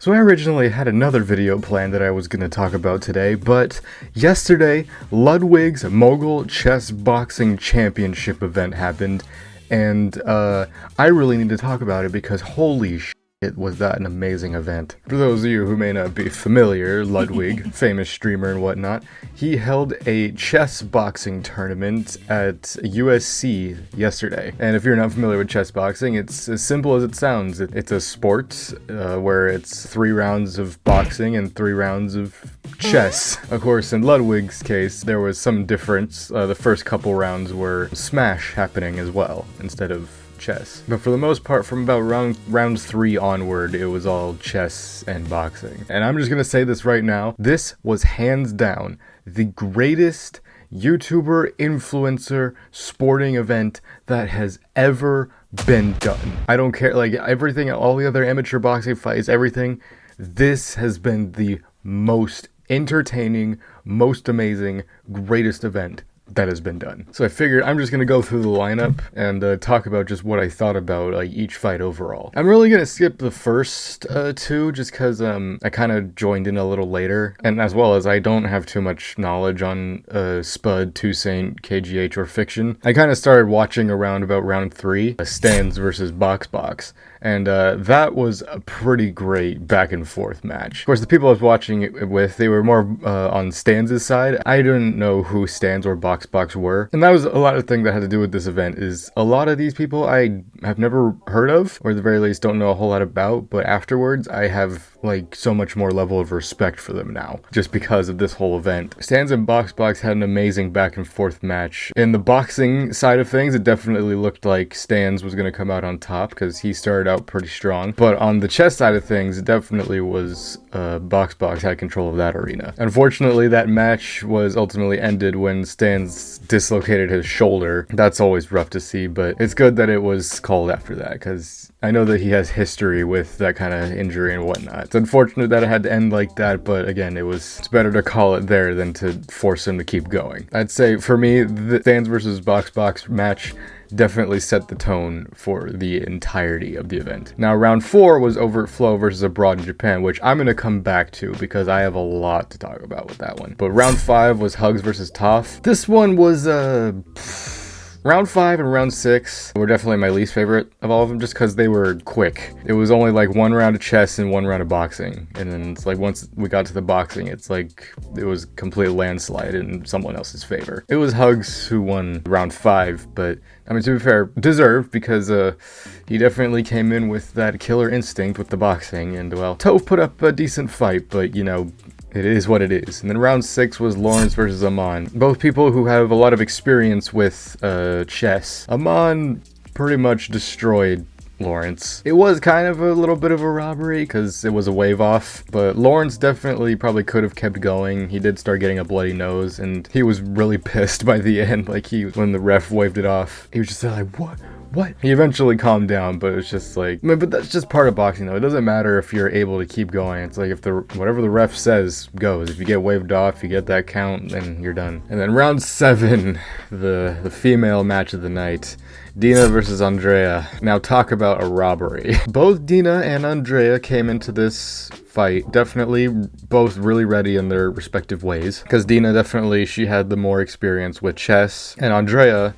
So I originally had another video planned that I was going to talk about today, but yesterday, Ludwig's Mogul Chess Boxing Championship event happened, and I really need to talk about it because holy shit, was that an amazing event. For those of you who may not be familiar, Ludwig, famous streamer and whatnot, he held a chess boxing tournament at USC yesterday. And if you're not familiar with chess boxing, it's as simple as it sounds. It's a sport where it's 3 rounds of boxing and 3 rounds of chess. Of course, in Ludwig's case, there was some difference. The first couple rounds were smash happening as well, instead of chess. But for the most part, from about round 3 onward, it was all chess and boxing. And I'm just gonna say this right now, this was hands down the greatest YouTuber, influencer, sporting event that has ever been done. I don't care, like everything, all the other amateur boxing fights, everything, this has been the most entertaining, most amazing, greatest event that has been done. So I figured I'm just gonna go through the lineup and talk about just what I thought about like each fight overall. I'm really gonna skip the first 2 just because I kind of joined in a little later, and as well as I don't have too much knowledge on Spud, Toussaint, KGH, or Fiction. I kind of started watching around about round 3, Stands versus Box, and that was a pretty great back and forth match. Of course, the people I was watching it with, they were more on Stans' side. I didn't know who Stans or Box were, and that was a lot of things that had to do with this event. Is a lot of these people I have never heard of, or at the very least don't know a whole lot about, but afterwards I have like so much more level of respect for them now, just because of this whole event. Stans and Box had an amazing back and forth match. In the boxing side of things, it definitely looked like Stans was going to come out on top because he started out pretty strong, but on the chess side of things, it definitely was Box had control of that arena. Unfortunately, that match was ultimately ended when Stans dislocated his shoulder. That's always rough to see, but it's good that it was called after that, because I know that he has history with that kind of injury and whatnot. It's unfortunate that it had to end like that, but again, it's better to call it there than to force him to keep going. I'd say for me, the Stans versus Box match definitely set the tone for the entirety of the event. Now, round 4 was Overt Flow versus Abroad in Japan, which I'm going to come back to because I have a lot to talk about with that one. But round 5 was Hugs versus Toph. This one was round 5 and round 6 were definitely my least favorite of all of them, just because they were quick. It was only like 1 round of chess and 1 round of boxing, and then it's like once we got to the boxing, it's like it was complete landslide in someone else's favor. It was Hugs who won round 5, but I mean, to be fair, deserved, because he definitely came in with that killer instinct with the boxing, and well, Toph put up a decent fight, but you know, it is what it is. And then round 6 was Lawrence versus Aman. Both people who have a lot of experience with chess. Aman pretty much destroyed Lawrence. It was kind of a little bit of a robbery because it was a wave off, but Lawrence definitely probably could have kept going. He did start getting a bloody nose, and he was really pissed by the end. Like when the ref waved it off, he was just like, what? He eventually calmed down, but it's just like, but that's just part of boxing though. It doesn't matter if you're able to keep going. It's like if whatever the ref says goes. If you get waved off, you get that count, then you're done. And then round 7, the female match of the night, Dina versus Andrea. Now talk about a robbery. Both Dina and Andrea came into this fight definitely both really ready in their respective ways, because Dina definitely, she had the more experience with chess, and Andrea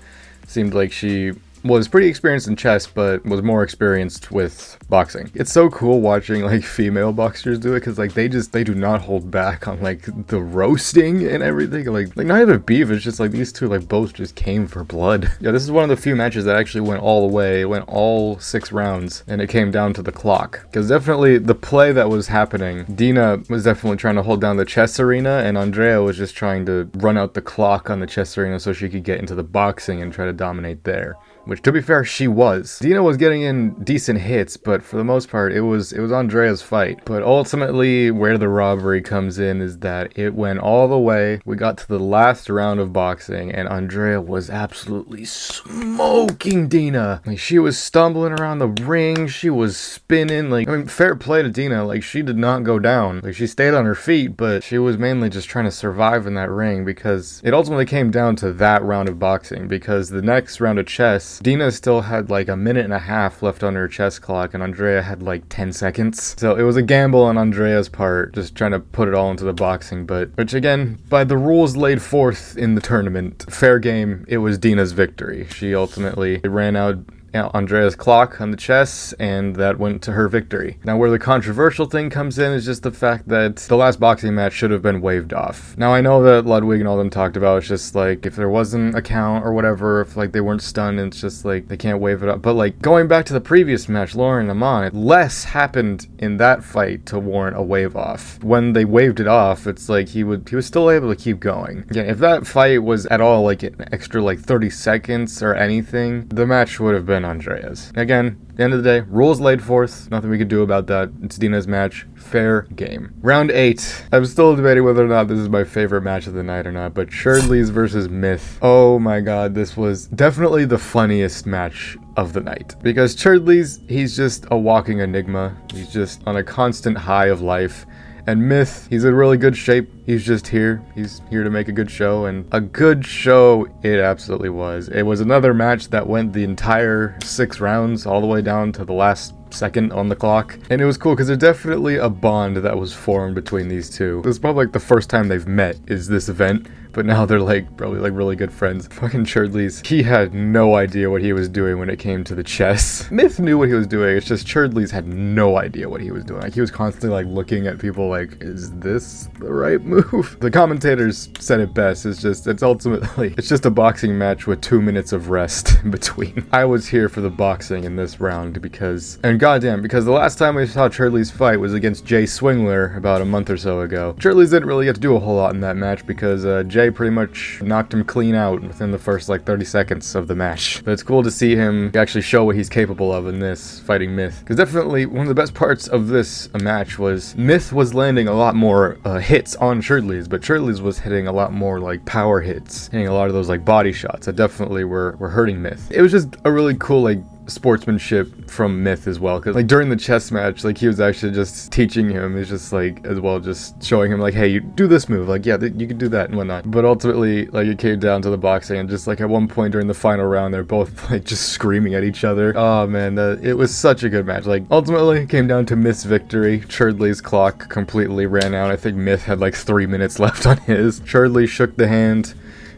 seemed like she was pretty experienced in chess, but was more experienced with boxing. It's so cool watching like female boxers do it, because like they do not hold back on like the roasting and everything. Like not even beef, it's just like these two like both just came for blood. Yeah, this is one of the few matches that actually went all the way. It went all 6 rounds, and it came down to the clock. Because definitely the play that was happening, Dina was definitely trying to hold down the chess arena, and Andrea was just trying to run out the clock on the chess arena so she could get into the boxing and try to dominate there. Which, to be fair, she was. Dina was getting in decent hits, but for the most part, it was Andrea's fight. But ultimately, where the robbery comes in is that it went all the way. We got to the last round of boxing, and Andrea was absolutely smoking Dina. Like, she was stumbling around the ring, she was spinning. Like, I mean, fair play to Dina. Like, she did not go down. Like, she stayed on her feet, but she was mainly just trying to survive in that ring, because it ultimately came down to that round of boxing, because the next round of chess, chess. Dina still had like a minute and a half left on her chess clock, and Andrea had like 10 seconds. So it was a gamble on Andrea's part, just trying to put it all into the boxing, which again, by the rules laid forth in the tournament, fair game, it was Dina's victory. She ultimately ran out Andrea's clock on the chess, and that went to her victory. Now, where the controversial thing comes in is just the fact that the last boxing match should have been waved off. Now, I know that Ludwig and all them talked about it's just like, if there wasn't a count or whatever, if like they weren't stunned, it's just like they can't wave it up. But like, going back to the previous match, Lauren and Amon, less happened in that fight to warrant a wave off. When they waved it off, it's like he was still able to keep going. Again, if that fight was at all like an extra like 30 seconds or anything, the match would have been Andrea's. Again, at the end of the day, rules laid forth, nothing we could do about that. It's Dina's match, fair game. Round 8. I'm still debating whether or not this is my favorite match of the night or not, but Churdleys versus Myth. Oh my god, this was definitely the funniest match of the night. Because Churdleys, he's just a walking enigma. He's just on a constant high of life. And Myth, he's in really good shape. He's just here. He's here to make a good show, and a good show it absolutely was. It was another match that went the entire 6 rounds, all the way down to the last second on the clock. And it was cool because there's definitely a bond that was formed between these two. This is probably like the first time they've met is this event, but now they're like probably like really good friends. Fucking Churdleys, he had no idea what he was doing when it came to the chess. Myth knew what he was doing, it's just Churdleys had no idea what he was doing. Like, he was constantly like looking at people like, is this the right move? The commentators said it best, it's just a boxing match with 2 minutes of rest in between. I was here for the boxing in this round because the last time we saw Churdleys fight was against Jay Swingler about a month or so ago. Churdleys didn't really get to do a whole lot in that match because Jay pretty much knocked him clean out within the first like 30 seconds of the match. But it's cool to see him actually show what he's capable of in this, fighting Myth. Because definitely one of the best parts of this match was Myth was landing a lot more hits on Churdleys, but Churdleys was hitting a lot more like power hits, hitting a lot of those like body shots that definitely were hurting Myth. It was just a really cool like sportsmanship from Myth as well, because like during the chess match, like he was actually just teaching him, he's just like as well just showing him like, hey, you do this move, like yeah, you can do that and whatnot. But ultimately like it came down to the boxing, and just like at one point during the final round they're both like just screaming at each other. Oh man, it was such a good match. Like ultimately it came down to Myth's victory. Churdley's clock completely ran out. I think Myth had like 3 minutes left on his. Churdley shook the hand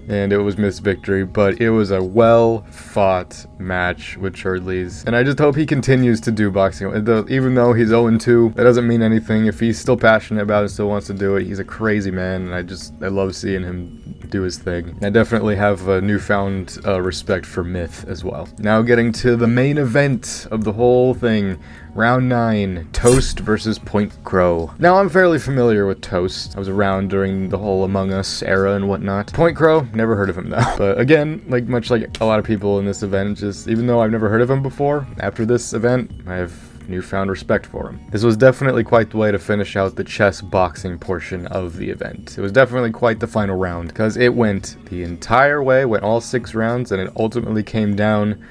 and it was Myth's victory, but it was a well-fought match with Churdleys, and I just hope he continues to do boxing. Even though he's 0-2, that doesn't mean anything. If he's still passionate about it, still wants to do it, he's a crazy man, and I love seeing him do his thing. I definitely have a newfound respect for Myth as well. Now getting to the main event of the whole thing. Round 9, Toast versus Point Crow. Now, I'm fairly familiar with Toast. I was around during the whole Among Us era and whatnot. Point Crow, never heard of him though. But again, like much like a lot of people in this event, just even though I've never heard of him before, after this event, I have newfound respect for him. This was definitely quite the way to finish out the chess boxing portion of the event. It was definitely quite the final round, because it went the entire way, went all 6 rounds, and it ultimately came down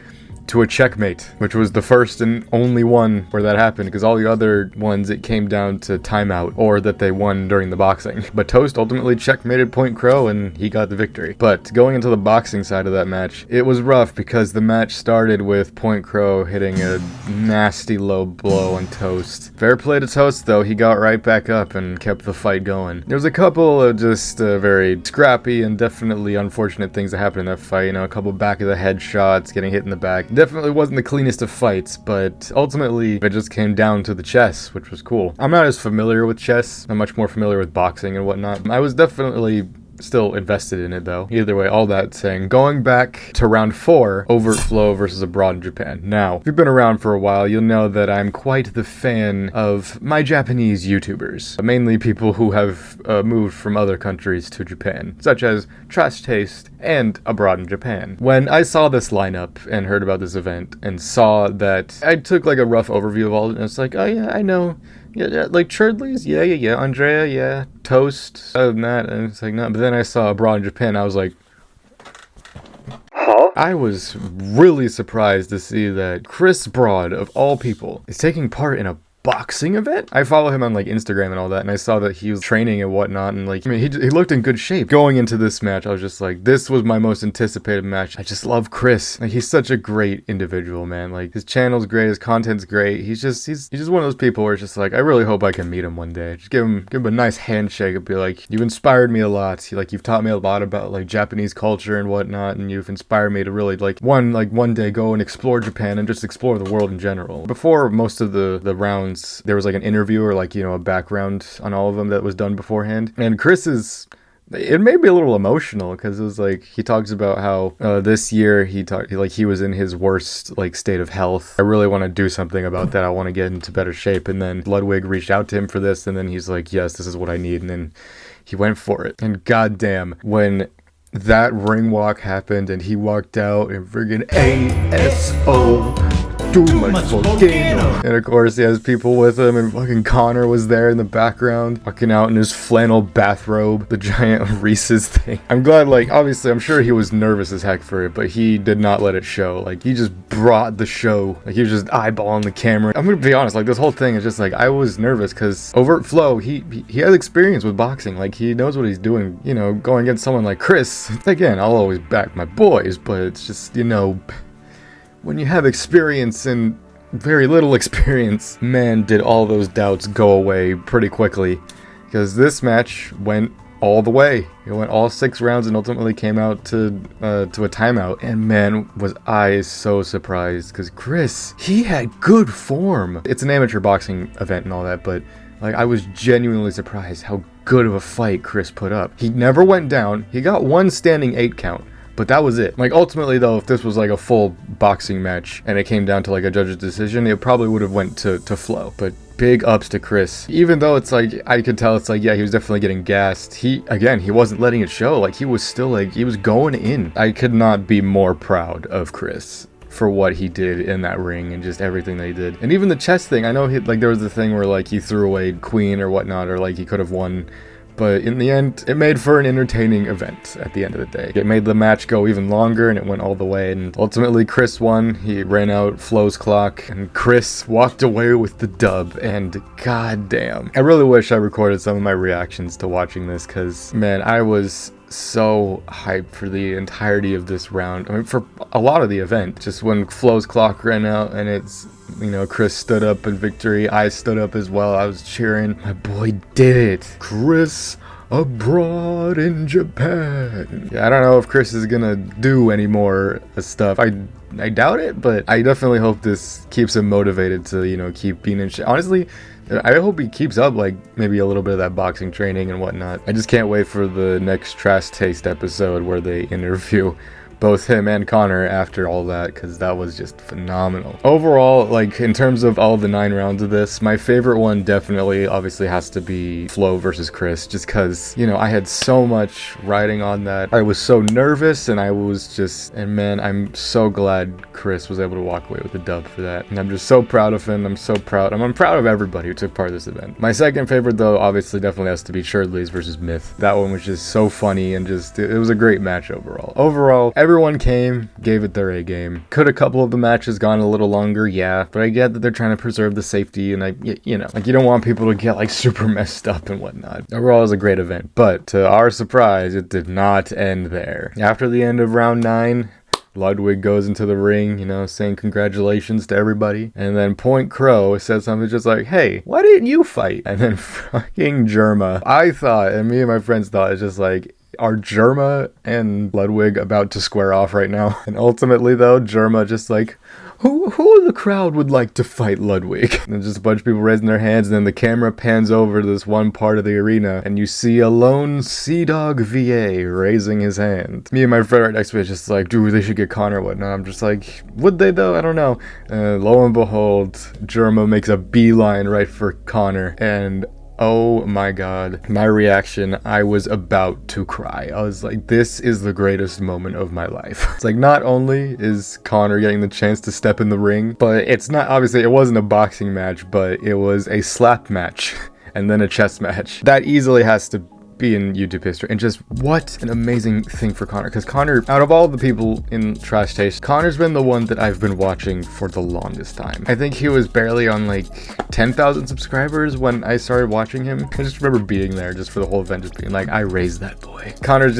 to a checkmate, which was the first and only one where that happened, because all the other ones it came down to timeout or that they won during the boxing. But Toast ultimately checkmated Point Crow and he got the victory. But going into the boxing side of that match, it was rough because the match started with Point Crow hitting a nasty low blow on Toast. Fair play to Toast though, he got right back up and kept the fight going. There was a couple of just very scrappy and definitely unfortunate things that happened in that fight. You know, a couple back of the head shots, getting hit in the back. Definitely wasn't the cleanest of fights, but ultimately it just came down to the chess, which was cool. I'm not as familiar with chess. I'm much more familiar with boxing and whatnot. I was definitely still invested in it though. Either way, all that saying, going back to round 4, Overflow versus Abroad in Japan. Now, if you've been around for a while, you'll know that I'm quite the fan of my Japanese YouTubers, mainly people who have moved from other countries to Japan, such as Trash Taste and Abroad in Japan. When I saw this lineup and heard about this event and saw that, I took like a rough overview of all of it, and it's like, oh yeah, I know. Yeah, like Churdleys, yeah, Andrea, yeah, Toast, other than that, and it's like, no, but then I saw Abroad in Japan, I was like, huh? I was really surprised to see that Chris Broad, of all people, is taking part in a boxing event? I follow him on like Instagram and all that, and I saw that he was training and whatnot, and like, I mean, he looked in good shape. Going into this match, I was just like, this was my most anticipated match. I just love Chris. Like, he's such a great individual, man. Like, his channel's great, his content's great. He's just one of those people where it's just like, I really hope I can meet him one day. Just give him a nice handshake and be like, you've inspired me a lot. Like, you've taught me a lot about like Japanese culture and whatnot, and you've inspired me to really like one day go and explore Japan and just explore the world in general. Before most of the rounds, there was like an interview or like, you know, a background on all of them that was done beforehand. And it made me a little emotional because it was like, he talks about how this year he was in his worst like state of health. I really want to do something about that. I want to get into better shape. And then Ludwig reached out to him for this, and then he's like, yes, this is what I need. And then he went for it. And goddamn, when that ring walk happened and he walked out and friggin' ASO too much volcano. And of course he has people with him, and fucking Connor was there in the background, walking out in his flannel bathrobe, the giant Reese's thing. I'm glad, like, obviously I'm sure he was nervous as heck for it, but he did not let it show. Like, he just brought the show. Like, he was just eyeballing the camera. I'm gonna be honest, like, this whole thing is just like, I was nervous because Overt Flow, he has experience with boxing. Like, he knows what he's doing, you know, going against someone like Chris. Again, I'll always back my boys, but it's just, you know, when you have experience and very little experience, man, did all those doubts go away pretty quickly. Because this match went all the way. It went all 6 rounds and ultimately came out to a timeout. And man, was I so surprised. Because Chris, he had good form. It's an amateur boxing event and all that, but like, I was genuinely surprised how good of a fight Chris put up. He never went down. He got one standing 8 count. But that was it. Like, ultimately, though, if this was like a full boxing match and it came down to like a judge's decision, it probably would have went to Flo. But big ups to Chris. Even though it's like, I could tell it's like, yeah, he was definitely getting gassed. He wasn't letting it show. Like, he was still like, he was going in. I could not be more proud of Chris for what he did in that ring and just everything that he did. And even the chess thing, I know there was the thing where like he threw away queen or whatnot, or like he could have won. But in the end, it made for an entertaining event at the end of the day. It made the match go even longer, and it went all the way. And ultimately, Chris won. He ran out Flo's clock, and Chris walked away with the dub. And goddamn, I really wish I recorded some of my reactions to watching this, because, man, I was so hyped for the entirety of this round. I mean, for a lot of the event. Just when Flo's clock ran out and it's, you know, Chris stood up in victory, I stood up as well. I was cheering. My boy did it. Chris abroad in Japan. Yeah, I don't know if Chris is gonna do any more stuff. I doubt it, but I definitely hope this keeps him motivated to, you know, keep being in shape. Honestly, I hope he keeps up, like, maybe a little bit of that boxing training and whatnot. I just can't wait for the next Trash Taste episode where they interview both him and Connor after all that, because that was just phenomenal. Overall, like, in terms of all the 9 rounds of this, my favorite one definitely obviously has to be Flo versus Chris, just because, you know, I had so much riding on that. I was so nervous, and and man, I'm so glad Chris was able to walk away with the dub for that. And I'm just so proud of him. I'm so proud. I'm proud of everybody who took part of this event. My second favorite, though, obviously definitely has to be Sherdley's versus Myth. That one was just so funny, and just, it was a great match overall. Everyone came, gave it their A game. Could a couple of the matches gone a little longer? Yeah, but I get that they're trying to preserve the safety, and you know, like, you don't want people to get like super messed up and whatnot. Overall, it was a great event, but to our surprise, it did not end there. After the end of round 9, Ludwig goes into the ring, you know, saying congratulations to everybody. And then Point Crow says something just like, hey, why didn't you fight? And then fucking Germa. I thought, and me and my friends thought, it's just like, are Germa and Ludwig about to square off right now? And ultimately, though, Germa just like, who in the crowd would like to fight Ludwig? And just a bunch of people raising their hands, and then the camera pans over to this one part of the arena, and you see a lone Sea Dog VA raising his hand. Me and my friend right next to me is just like, dude, they should get Connor or whatnot. I'm just like, would they though? I don't know. Lo and behold, Germa makes a beeline right for Connor, and oh my god, my reaction, I was about to cry. I was like, this is the greatest moment of my life. It's like, not only is Connor getting the chance to step in the ring, but it's not, obviously it wasn't a boxing match, but it was a slap match and then a chess match. That easily has to be in YouTube history. And just what an amazing thing for Connor. Because Connor, out of all the people in Trash Taste, Connor's been the one that I've been watching for the longest time. I think he was barely on like 10,000 subscribers when I started watching him. I just remember being there just for the whole event, just being like, I raised that boy.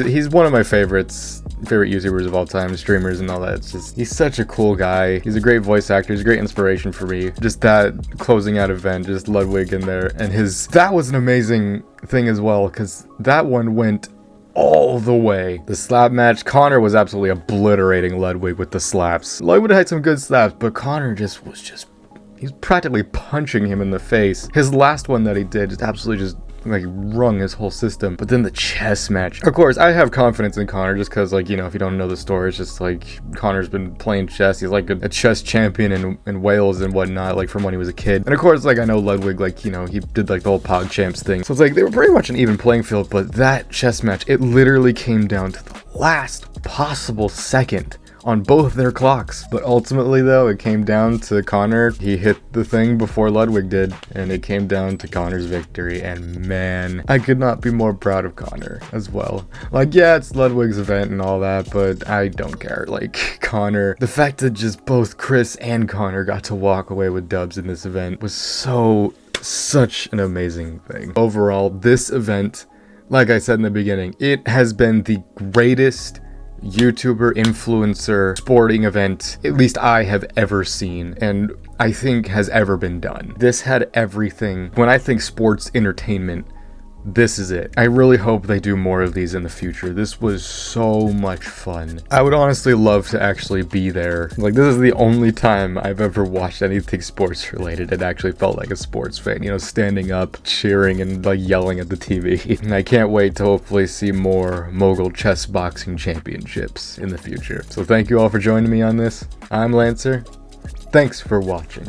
He's one of my favorite YouTubers of all time, streamers and all that. It's just, he's such a cool guy. He's a great voice actor. He's a great inspiration for me. Just that closing out event, just Ludwig in there, and that was an amazing thing as well, because that one went all the way. The slap match, Connor was absolutely obliterating Ludwig with the slaps. Ludwig had some good slaps, but Connor he's practically punching him in the face. His last one that he did just absolutely just like wrung his whole system. But then the chess match, of course I have confidence in Connor, just because, like, you know, if you don't know the story, it's just like Connor's been playing chess. He's like a chess champion in Wales and whatnot, like from when he was a kid. And of course, like, I know Ludwig, like, you know, he did like the whole Pog Champs thing, so it's like they were pretty much an even playing field. But that chess match, it literally came down to the last possible second on both their clocks. But ultimately though, it came down to Connor. He hit the thing before Ludwig did, and it came down to Connor's victory. And man, I could not be more proud of Connor as well. Like, yeah, it's Ludwig's event and all that, but I don't care. Like, Connor, the fact that just both Chris and Connor got to walk away with dubs in this event was such an amazing thing. Overall, this event, like I said in the beginning, it has been the greatest YouTuber, influencer, sporting event, at least I have ever seen, and I think has ever been done. This had everything. When I think sports entertainment, this is it. I really hope they do more of these in the future. This was so much fun. I would honestly love to actually be there. Like, this is the only time I've ever watched anything sports related and actually felt like a sports fan, you know, standing up, cheering, and like yelling at the TV. And I can't wait to hopefully see more Mogul chess boxing championships in the future. So thank you all for joining me on this. I'm Lancer. Thanks for watching.